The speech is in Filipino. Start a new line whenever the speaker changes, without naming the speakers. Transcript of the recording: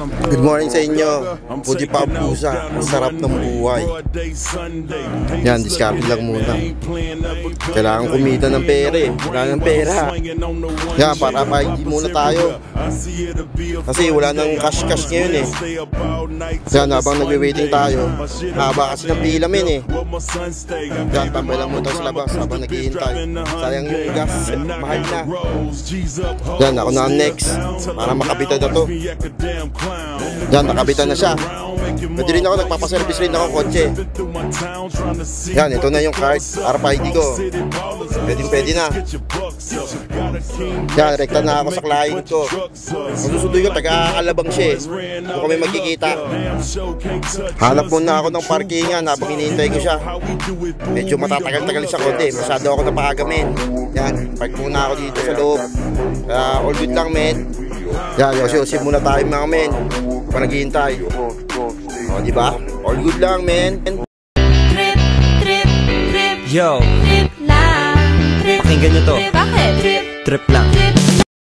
Good morning sa inyo. Puti pa ang pusa. Sarap ng buhay. Yan, discard lang muna. Kailangan kumita ng pera eh. Wala ng pera. Yan, para pa-ID muna tayo. Kasi wala nang cash ngayon eh. Yan, habang nag-waiting tayo, haba kasi ng pila men eh. Yan, tambay lang muna tayo sa labas habang naghihintay. Sayang yung gas, mahal na. Yan, ako na next para makapitan na to. Yan, nakabitan na siya. Pwede rin ako, nagpapaservice rin ako kotse. Yan, ito na yung card, RFID ko. Pwede na. Yan, rekta na ako sa client ko. Ang susunod ko, taga-Alabang siya eh. Kung kami magkikita. Hanap muna ako ng parkingan habang hinihintay ko siya. Medyo matatagal-tagal sa konti. Masyado ako napakagamin. Yan, park muna ako dito sa loob. All good lang men. Yan, yosi muna tayo mga men. Pa naghihintay. O, diba? All good lang men.
Yo,
Trip lang.
pakinggan nyo to.
Bakit?
Trip lang.